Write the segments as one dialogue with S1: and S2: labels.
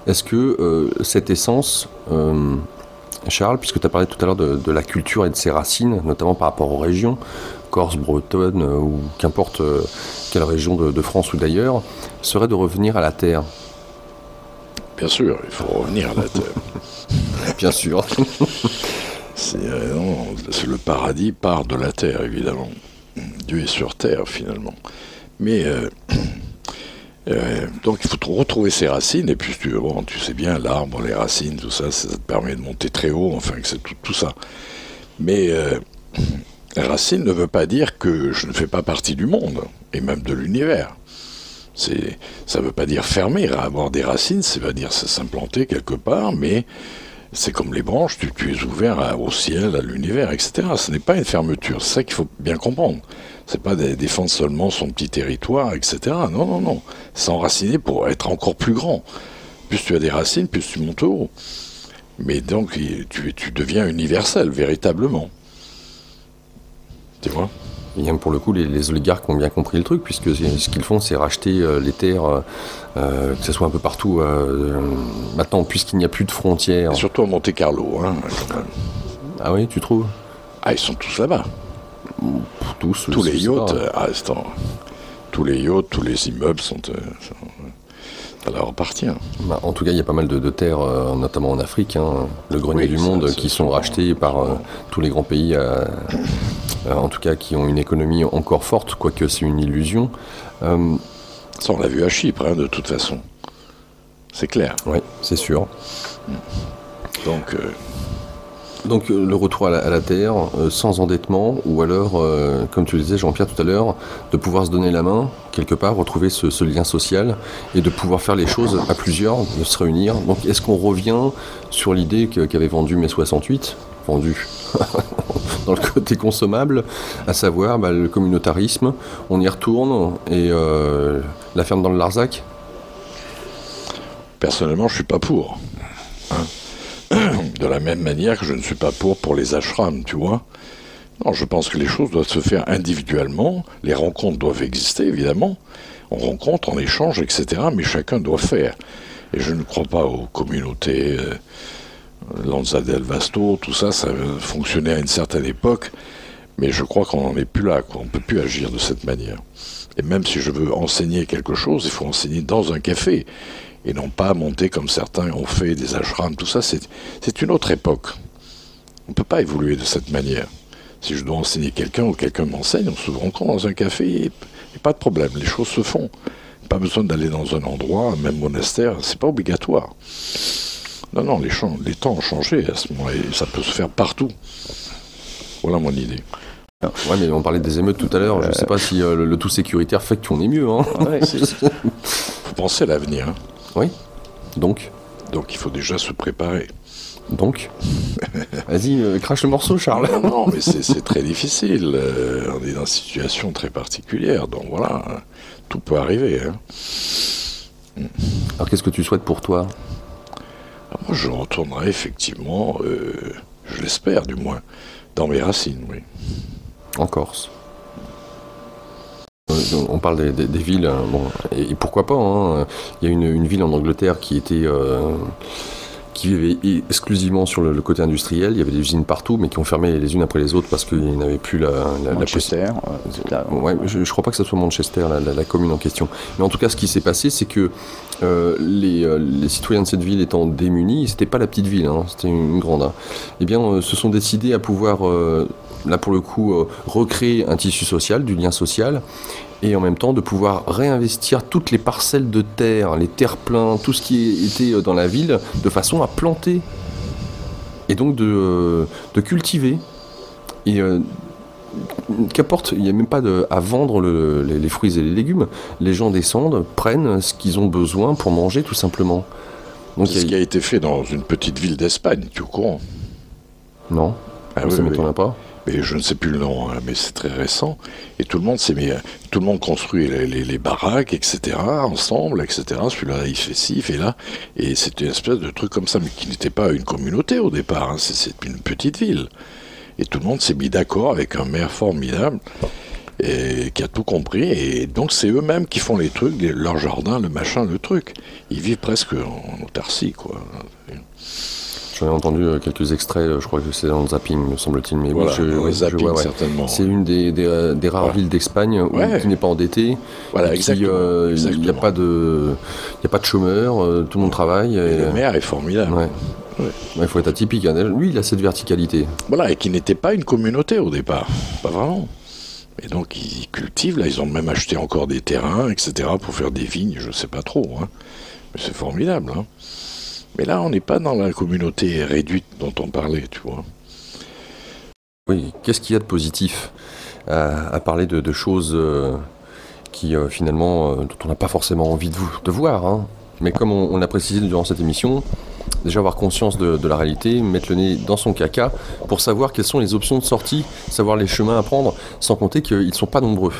S1: Est-ce que cette essence, Charles, puisque tu as parlé tout à l'heure de la culture et de ses racines, notamment par rapport aux régions, Corse, Bretonne, ou qu'importe quelle région de France ou d'ailleurs, serait de revenir à la terre?
S2: Bien sûr, il faut revenir à la terre.
S1: Bien sûr.
S2: Non, le paradis part de la terre, évidemment. Dieu est sur terre, finalement. Mais donc il faut retrouver ses racines, et puis tu sais bien, l'arbre, les racines, tout ça, ça te permet de monter très haut, enfin, que c'est tout ça. Mais la racine ne veut pas dire que je ne fais pas partie du monde, et même de l'univers. Ça ne veut pas dire fermer, avoir des racines, ça veut dire s'implanter quelque part, mais c'est comme les branches, tu es ouvert au ciel, à l'univers, etc. Ce n'est pas une fermeture, c'est ça qu'il faut bien comprendre. C'est pas défendre seulement son petit territoire, etc. Non, non, non. S'enraciner pour être encore plus grand. Plus tu as des racines, plus tu montes haut. Mais donc, tu deviens universel, véritablement. Tu vois ?
S1: Et même pour le coup, les oligarques ont bien compris le truc, puisque ce qu'ils font, c'est racheter les terres, que ce soit un peu partout. Maintenant, puisqu'il n'y a plus de frontières.
S2: Et surtout à Monte-Carlo, hein, quand même.
S1: Ah oui, tu trouves?
S2: Ah, ils sont tous là-bas.
S1: Tous
S2: les yachts, tous les yachts, tous les immeubles ça leur appartient.
S1: Bah, en tout cas, il y a pas mal de terres, notamment en Afrique, hein, le grenier du monde, qui sont rachetés par tous les grands pays, en tout cas qui ont une économie encore forte, quoique c'est une illusion.
S2: Ça, on l'a vu à Chypre, hein, de toute façon. C'est clair.
S1: Oui, c'est sûr. Donc le retour à la terre, sans endettement, ou alors, comme tu le disais Jean-Pierre tout à l'heure, de pouvoir se donner la main, quelque part, retrouver ce lien social, et de pouvoir faire les choses à plusieurs, de se réunir. Donc est-ce qu'on revient sur l'idée qu'avait vendue mai 68, vendue dans le côté consommable, à savoir le communautarisme, on y retourne, et la ferme dans le Larzac?
S2: Personnellement, je ne suis pas pour. Hein. De la même manière que je ne suis pas pour les ashrams, tu vois. Non, je pense que les choses doivent se faire individuellement, les rencontres doivent exister, évidemment. On rencontre, on échange, etc., mais chacun doit faire. Et je ne crois pas aux communautés, Lanza del Vasto, tout ça, ça fonctionnait à une certaine époque, mais je crois qu'on n'en est plus là, qu'on ne peut plus agir de cette manière. Et même si je veux enseigner quelque chose, il faut enseigner dans un café, et non pas monter comme certains ont fait, des ashrams, tout ça, c'est une autre époque. On ne peut pas évoluer de cette manière. Si je dois enseigner quelqu'un ou quelqu'un m'enseigne, on se rencontre dans un café et pas de problème, les choses se font. Pas besoin d'aller dans un endroit, même monastère, c'est pas obligatoire. Non, non, les temps ont changé à ce moment-là, et ça peut se faire partout. Voilà mon idée.
S1: Ouais, mais on parlait des émeutes tout à l'heure, je ne sais pas si le tout sécuritaire fait qu'on est mieux. Hein.
S2: Ouais, faut penser à l'avenir. Hein.
S1: Oui, donc
S2: il faut déjà se préparer.
S1: Donc vas-y, crache le morceau, Charles.
S2: Non, mais c'est très difficile. On est dans une situation très particulière, donc voilà, tout peut arriver. Hein.
S1: Alors qu'est-ce que tu souhaites pour toi?
S2: Moi, je retournerai effectivement, je l'espère du moins, dans mes racines, oui.
S1: En Corse. On parle des villes, bon, et pourquoi pas, hein. Il y a une ville en Angleterre qui vivait exclusivement sur le côté industriel. Il y avait des usines partout, mais qui ont fermé les unes après les autres parce qu'ils n'avaient plus la
S3: Manchester,
S1: ouais, je ne crois pas que ce soit Manchester, la commune en question. Mais en tout cas, ce qui s'est passé, c'est que les citoyens de cette ville étant démunis, c'était pas la petite ville, hein, c'était une grande, hein, eh bien, se sont décidés à pouvoir, là pour le coup, recréer un tissu social, du lien social, et en même temps de pouvoir réinvestir toutes les parcelles de terre, les terre-pleins, tout ce qui était dans la ville, de façon à planter, et donc de cultiver. Et qu'importe, il n'y a même pas à vendre les fruits et les légumes. Les gens descendent, prennent ce qu'ils ont besoin pour manger, tout simplement.
S2: Donc c'est ce qui a été fait dans une petite ville d'Espagne, tu es au courant?
S1: Non, ça ne m'étonne pas.
S2: Mais je ne sais plus le nom, hein, mais c'est très récent. Et tout le monde s'est mis, tout le monde construit les baraques, etc., ensemble, etc. Celui-là, il fait ci, il fait là. Et c'était une espèce de truc comme ça, mais qui n'était pas une communauté au départ. Hein, c'est une petite ville. Et tout le monde s'est mis d'accord avec un maire formidable. et qui a tout compris, et donc c'est eux-mêmes qui font les trucs, leur jardin, le machin, le truc. Ils vivent presque en autarcie, quoi.
S1: J'en ai entendu quelques extraits, je crois que c'est dans le zapping, me semble-t-il. Mais
S2: voilà,
S1: oui,
S2: zapping,
S1: je vois, ouais.
S2: certainement.
S1: C'est une des rares villes d'Espagne qui n'est pas endettée.
S2: Voilà, exactement.
S1: Il n'y a pas de chômeurs, tout le monde travaille.
S2: Et le maire est formidable.
S1: Ouais. Il faut être atypique. Hein. Lui, il a cette verticalité.
S2: Voilà, et qui n'était pas une communauté au départ. Pas vraiment. Et donc, ils cultivent, là, ils ont même acheté encore des terrains, etc., pour faire des vignes, je ne sais pas trop. Hein. Mais c'est formidable. Hein. Mais là, on n'est pas dans la communauté réduite dont on parlait, tu vois.
S1: Oui, qu'est-ce qu'il y a de positif à parler de choses qui, finalement, dont on n'a pas forcément envie de voir, hein. Mais comme on l'a précisé durant cette émission, déjà avoir conscience de la réalité, mettre le nez dans son caca pour savoir quelles sont les options de sortie, savoir les chemins à prendre, sans compter qu'ils ne sont pas nombreux.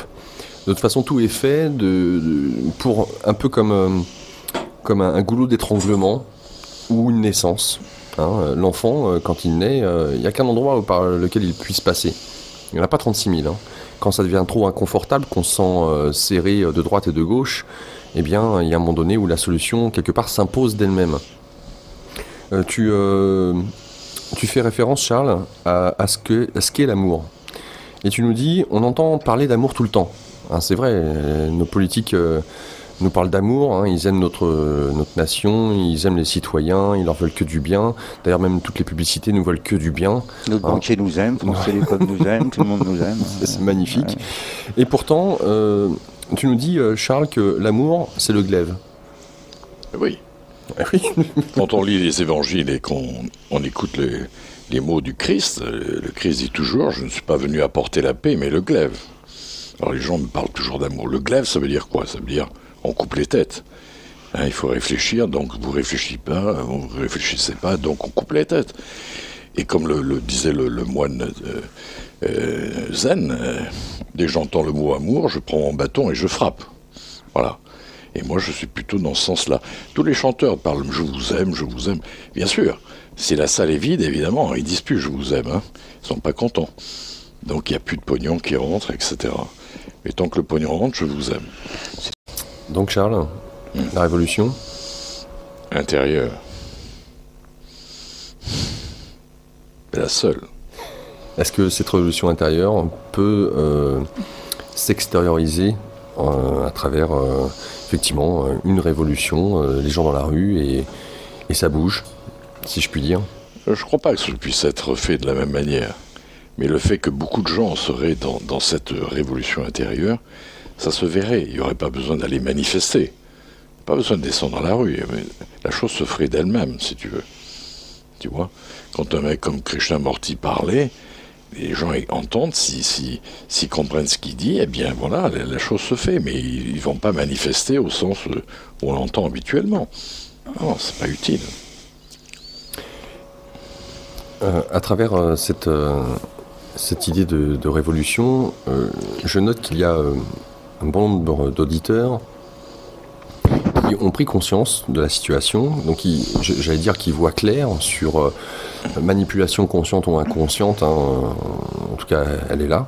S1: De toute façon, tout est fait pour un peu comme un goulot d'étranglement ou une naissance. Hein. L'enfant, quand il naît, il n'y a qu'un endroit par lequel il puisse passer. Il n'y en a pas 36 000. Hein. Quand ça devient trop inconfortable, qu'on se sent serré de droite et de gauche, eh bien, il y a un moment donné où la solution, quelque part, s'impose d'elle-même. Tu fais référence, Charles, à ce qu'est l'amour. Et tu nous dis, on entend parler d'amour tout le temps. Hein, c'est vrai, nos politiques nous parlent d'amour, hein, ils aiment notre nation, ils aiment les citoyens, ils leur veulent que du bien. D'ailleurs, même toutes les publicités nous veulent que du bien.
S3: Notre banquier nous aime, France Télécom nous aime, tout le monde nous aime.
S1: C'est magnifique. Et pourtant, tu nous dis, Charles, que l'amour, c'est le glaive.
S2: Oui. Quand on lit les évangiles et qu'on écoute les mots du Christ, le Christ dit toujours « Je ne suis pas venu apporter la paix, mais le glaive ». Alors les gens me parlent toujours d'amour. Le glaive, ça veut dire quoi? Ça veut dire on coupe les têtes. Hein, il faut réfléchir, donc vous réfléchissez pas, donc on coupe les têtes. Et comme le disait le moine zen, dès que j'entends le mot amour, je prends mon bâton et je frappe. Voilà. Et moi, je suis plutôt dans ce sens-là. Tous les chanteurs parlent « je vous aime, je vous aime ». Bien sûr, si la salle est vide, évidemment, ils disent plus « je vous aime ». Hein. Ils sont pas contents. Donc il n'y a plus de pognon qui rentre, etc. Mais tant que le pognon rentre, je vous aime.
S1: Donc Charles, la révolution
S2: intérieure. C'est la seule.
S1: Est-ce que cette révolution intérieure peut s'extérioriser à travers effectivement une révolution, les gens dans la rue et ça bouge, si je puis dire?
S2: Je ne crois pas que ce puisse être fait de la même manière. Mais le fait que beaucoup de gens seraient dans cette révolution intérieure, ça se verrait. Il n'y aurait pas besoin d'aller manifester. Pas besoin de descendre dans la rue. La chose se ferait d'elle-même, si tu veux. Tu vois, quand un mec comme Krishnamurti parlait, les gens entendent, s'ils comprennent ce qu'il dit, eh bien voilà, la chose se fait. Mais ils ne vont pas manifester au sens où on l'entend habituellement. Non, c'est pas utile.
S1: À travers cette idée de révolution, je note qu'il y a un bon nombre d'auditeurs qui ont pris conscience de la situation, donc j'allais dire qu'ils voient clair sur manipulation consciente ou inconsciente, hein, en tout cas elle est là,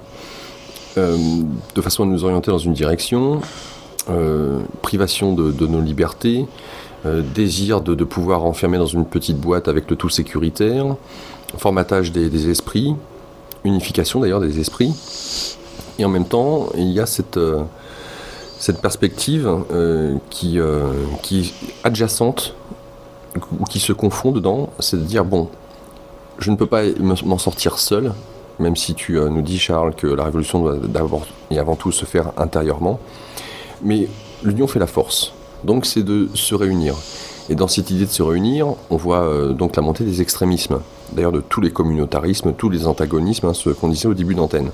S1: de façon à nous orienter dans une direction, privation de nos libertés, désir de pouvoir enfermer dans une petite boîte avec le tout sécuritaire, formatage des esprits, unification d'ailleurs des esprits, et en même temps il y a cette perspective qui est adjacente ou qui se confond dedans, c'est de dire bon, je ne peux pas m'en sortir seul, même si tu nous dis Charles que la révolution doit d'abord et avant tout se faire intérieurement, mais l'union fait la force, donc c'est de se réunir. Et dans cette idée de se réunir, on voit donc la montée des extrémismes, d'ailleurs de tous les communautarismes, tous les antagonismes, hein, ce qu'on disait au début d'antenne.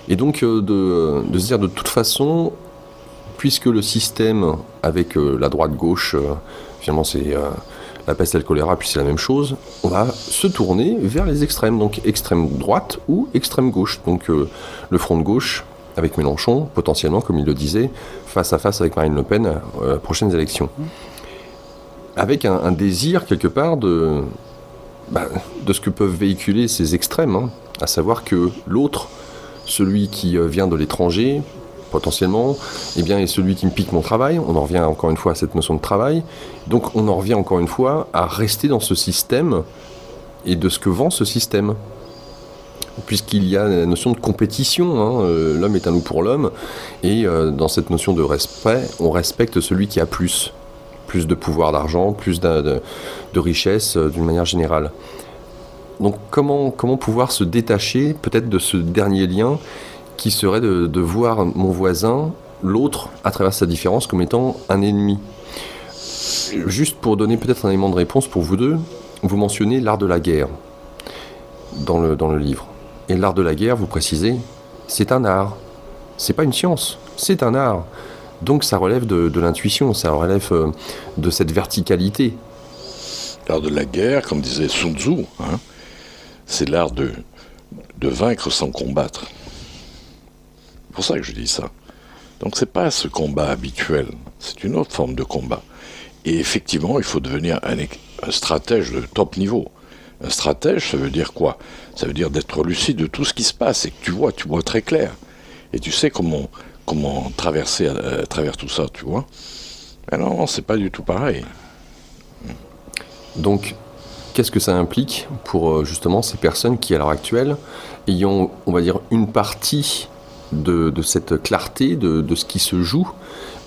S1: Et donc de se dire de toute façon, puisque le système avec la droite-gauche, finalement c'est la peste et le choléra, puis c'est la même chose, on va se tourner vers les extrêmes, donc extrême droite ou extrême gauche. Donc le front de gauche avec Mélenchon, potentiellement, comme il le disait, face à face avec Marine Le Pen aux prochaines élections. Avec un désir, quelque part, de ce que peuvent véhiculer ces extrêmes, hein, à savoir que l'autre celui qui vient de l'étranger, potentiellement, eh bien, est celui qui me pique mon travail. On en revient encore une fois à cette notion de travail. Donc on en revient encore une fois à rester dans ce système et de ce que vend ce système. Puisqu'il y a la notion de compétition, hein, l'homme est un loup pour l'homme, et dans cette notion de respect, on respecte celui qui a plus de pouvoir d'argent, plus de richesse d'une manière générale. Donc comment pouvoir se détacher peut-être de ce dernier lien qui serait de voir mon voisin, l'autre, à travers sa différence comme étant un ennemi. Juste pour donner peut-être un élément de réponse pour vous deux, vous mentionnez l'art de la guerre dans le livre. Et l'art de la guerre, vous précisez, c'est un art. C'est pas une science, c'est un art. Donc ça relève de l'intuition, ça relève de cette verticalité.
S2: L'art de la guerre, comme disait Sun Tzu, hein, c'est l'art de vaincre sans combattre. C'est pour ça que je dis ça. Donc c'est pas ce combat habituel, c'est une autre forme de combat. Et effectivement, il faut devenir un stratège de top niveau. Un stratège, ça veut dire quoi? Ça veut dire d'être lucide de tout ce qui se passe et que tu vois très clair. Et tu sais comment traverser à travers tout ça, tu vois. Mais non, c'est pas du tout pareil.
S1: Donc, qu'est-ce que ça implique pour justement ces personnes qui, à l'heure actuelle, ayant, on va dire, une partie de cette clarté, de ce qui se joue,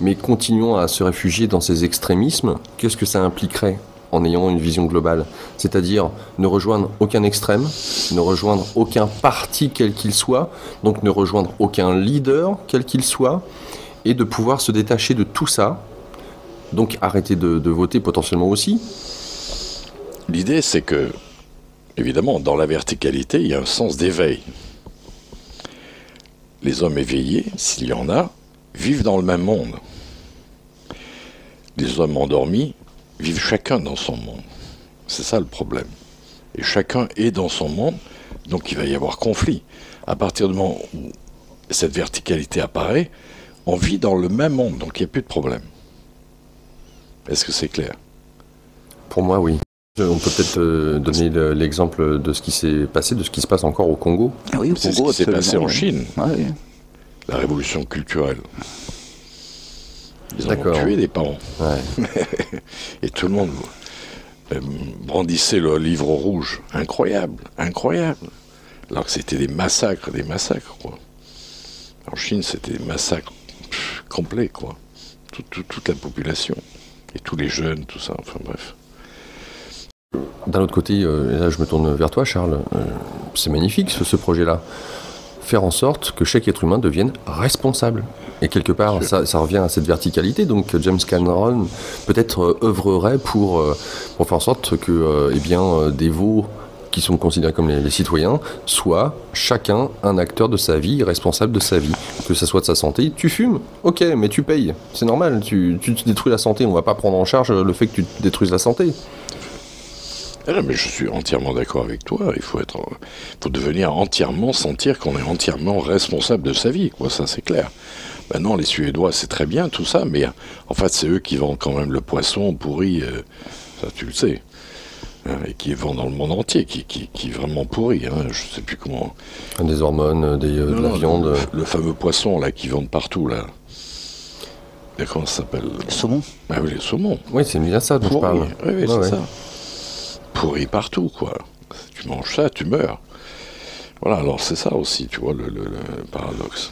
S1: mais continuant à se réfugier dans ces extrémismes, qu'est-ce que ça impliquerait en ayant une vision globale? C'est-à-dire ne rejoindre aucun extrême, ne rejoindre aucun parti quel qu'il soit, donc ne rejoindre aucun leader quel qu'il soit, et de pouvoir se détacher de tout ça, donc arrêter de voter potentiellement aussi.
S2: L'idée, c'est que, évidemment, dans la verticalité, il y a un sens d'éveil. Les hommes éveillés, s'il y en a, vivent dans le même monde. Les hommes endormis vivent chacun dans son monde. C'est ça le problème. Et chacun est dans son monde, donc il va y avoir conflit. À partir du moment où cette verticalité apparaît, on vit dans le même monde, donc il n'y a plus de problème. Est-ce que c'est clair?
S1: Pour moi, oui. On peut peut-être donner l'exemple de ce qui s'est passé, de ce qui se passe encore au Congo.
S3: Ah oui, au
S2: C'est
S3: Congo,
S2: ce qui s'est passé en
S3: absolument,
S2: Chine,
S3: oui.
S2: la révolution culturelle. Ils
S1: D'accord.
S2: ont tué des parents.
S1: Ouais.
S2: Et tout le monde brandissait le livre rouge. Incroyable, incroyable. Alors que c'était des massacres, quoi. En Chine, c'était des massacres complets, quoi. Toute la population. Et tous les jeunes, tout ça, enfin bref.
S1: D'un autre côté, et là je me tourne vers toi Charles, c'est magnifique ce projet-là. Faire en sorte que chaque être humain devienne responsable. Et quelque part, ça revient à cette verticalité. Donc James Cameron peut-être œuvrerait pour faire en sorte que des veaux qui sont considérés comme les citoyens soient chacun un acteur de sa vie, responsable de sa vie. Que ça soit de sa santé. Tu fumes? Ok, mais tu payes. C'est normal, tu détruis la santé. On va pas prendre en charge le fait que tu détruises la santé.
S2: Ah, mais je suis entièrement d'accord avec toi. Il faut devenir sentir qu'on est entièrement responsable de sa vie, quoi. Ça, c'est clair. Maintenant, les Suédois, c'est très bien tout ça, mais en fait, c'est eux qui vendent quand même le poisson pourri. Ça, tu le sais. Hein, et qui est vendu dans le monde entier, qui est vraiment pourri. Hein, je sais plus comment.
S1: Des hormones, de la viande.
S2: Le fameux poisson là qui vendent partout là. Et comment ça s'appelle?
S3: Le saumon.
S2: Ah oui, les saumons.
S1: Oui, c'est bien ça dont je parle.
S2: Oui, c'est ça. Pourri partout, quoi. Tu manges ça, tu meurs. Voilà, alors c'est ça aussi, tu vois, le paradoxe.